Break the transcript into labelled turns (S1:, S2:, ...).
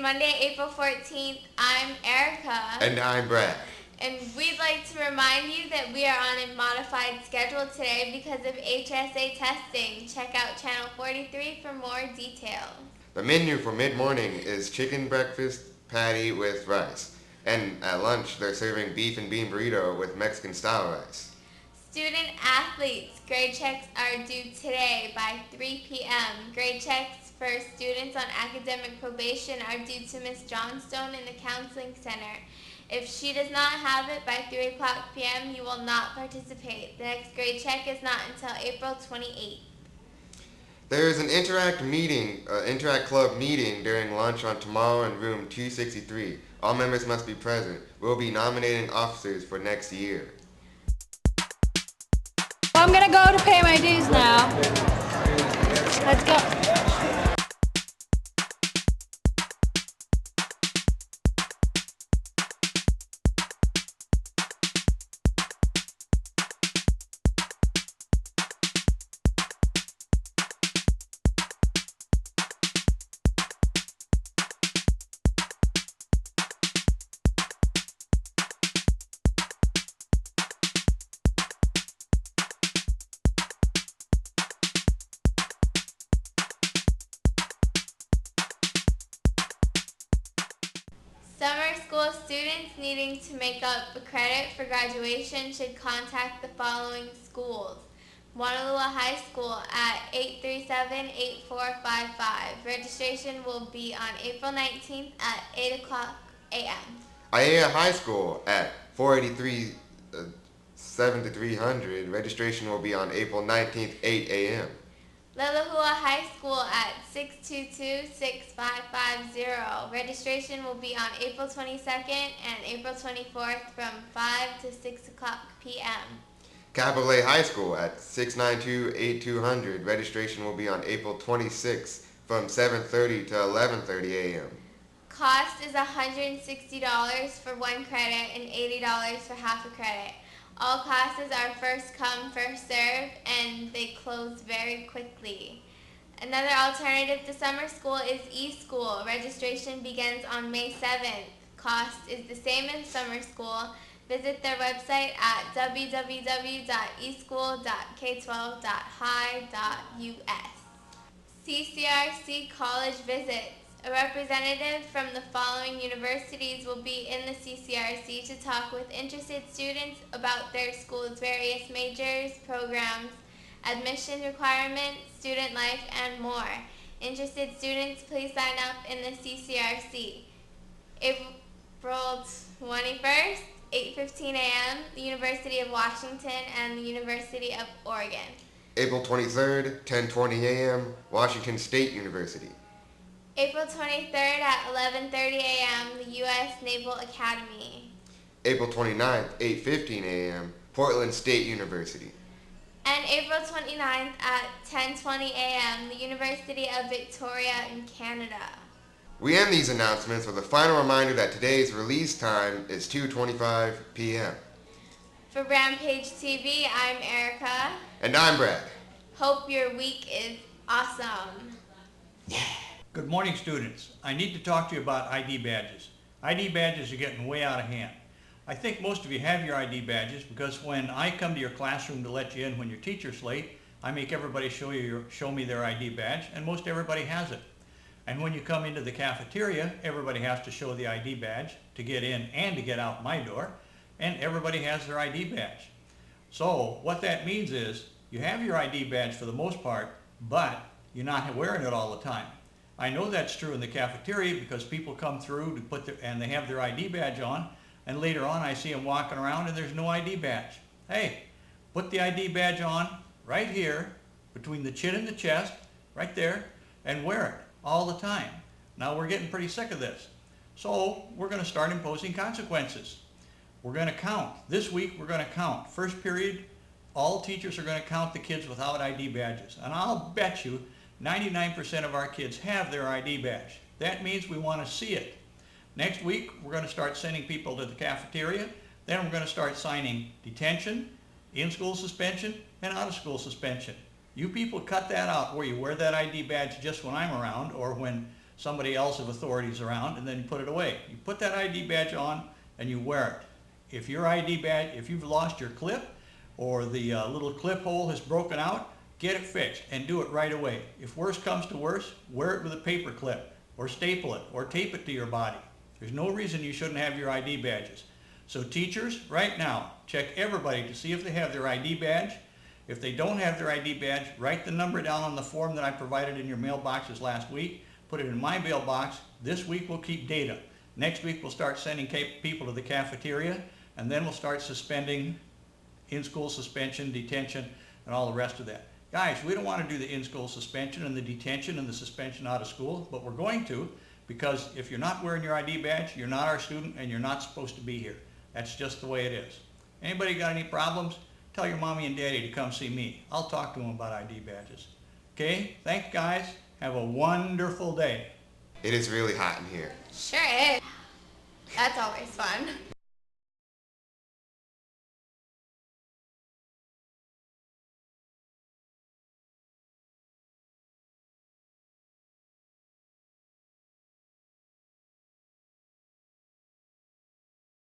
S1: Monday, April 14th. I'm Arika.
S2: And I'm Brad.
S1: And we'd like to remind you that we are on a modified schedule today because of HSA testing. Check out channel 43 for more details.
S2: The menu for mid-morning is chicken breakfast patty with rice. And at lunch, they're serving beef and bean burrito with Mexican-style rice.
S1: Student athletes, grade checks are due today by 3 p.m. Grade checks for students on academic probation are due to Ms. Johnstone in the Counseling Center. If she does not have it by 3 o'clock p.m., you will not participate. The next grade check is not until April 28th.
S2: There is an Interact Club meeting during lunch on tomorrow in room 263. All members must be present. We'll be nominating officers for next year.
S3: Well, I'm gonna go to pay my dues now. Let's go.
S1: Summer school students needing to make up a credit for graduation should contact the following schools. Honolulu High School at 837-8455. Registration will be on April 19th at 8 o'clock a.m.
S2: Aiea High School at 48300. Registration will be on April 19th, 8 a.m.
S1: Lelehua High School at 622-6550. Registration will be on April 22nd and April 24th from 5 to 6 o'clock p.m.
S2: Kapolei High School at 692-8200. Registration will be on April 26th from 7:30 to 11:30 a.m.
S1: Cost is $160 for one credit and $80 for half a credit. All classes are first come, first served, and they close very quickly. Another alternative to summer school is eSchool. Registration begins on May 7th. Cost is the same as summer school. Visit their website at www.eschool.k12.hi.us. CCRC College Visits. A representative from the following universities will be in the CCRC to talk with interested students about their school's various majors, programs, admission requirements, student life, and more. Interested students, please sign up in the CCRC. April 21st, 8:15 a.m., the University of Washington and the University of Oregon.
S2: April 23rd, 10:20 a.m., Washington State University.
S1: April 23rd at 11:30 a.m., the U.S. Naval Academy.
S2: April 29th, 8:15 a.m., Portland State University.
S1: And April 29th at 10:20 a.m., the University of Victoria in Canada.
S2: We end these announcements with a final reminder that today's release time is 2:25 p.m.
S1: For Rampage TV, I'm Arika.
S2: And I'm Brad.
S1: Hope your week is awesome.
S2: Yeah.
S4: Good morning, students. I need to talk to you about ID badges. ID badges are getting way out of hand. I think most of you have your ID badges because when I come to your classroom to let you in when your teacher's late, I make everybody show me their ID badge, and most everybody has it. And when you come into the cafeteria, everybody has to show the ID badge to get in and to get out my door, and everybody has their ID badge. So what that means is you have your ID badge for the most part, but you're not wearing it all the time. I know that's true in the cafeteria because people come through to and they have their ID badge on, and later on I see them walking around and there's no ID badge. Hey, put the ID badge on right here between the chin and the chest, right there, and wear it all the time. Now we're getting pretty sick of this. So we're going to start imposing consequences. We're going to count. This week we're going to count. First period, all teachers are going to count the kids without ID badges. And I'll bet you 99% of our kids have their ID badge. That means we want to see it. Next week, we're going to start sending people to the cafeteria. Then we're going to start signing detention, in-school suspension, and out-of-school suspension. You people cut that out where you wear that ID badge just when I'm around or when somebody else of authority's around, and then you put it away. You put that ID badge on and you wear it. If your ID badge, if you've lost your clip or the little clip hole has broken out, get it fixed and do it right away. If worse comes to worse, wear it with a paper clip or staple it or tape it to your body. There's no reason you shouldn't have your ID badges. So teachers, right now, check everybody to see if they have their ID badge. If they don't have their ID badge, write the number down on the form that I provided in your mailboxes last week. Put it in my mailbox. This week we'll keep data. Next week we'll start sending people to the cafeteria, and then we'll start suspending in-school suspension, detention, and all the rest of that. Guys, we don't want to do the in-school suspension and the detention and the suspension out of school, but we're going to, because if you're not wearing your ID badge, you're not our student and you're not supposed to be here. That's just the way it is. Anybody got any problems? Tell your mommy and daddy to come see me. I'll talk to them about ID badges. Okay? Thanks, guys. Have a wonderful day.
S2: It is really hot in here.
S1: Sure is. That's always fun.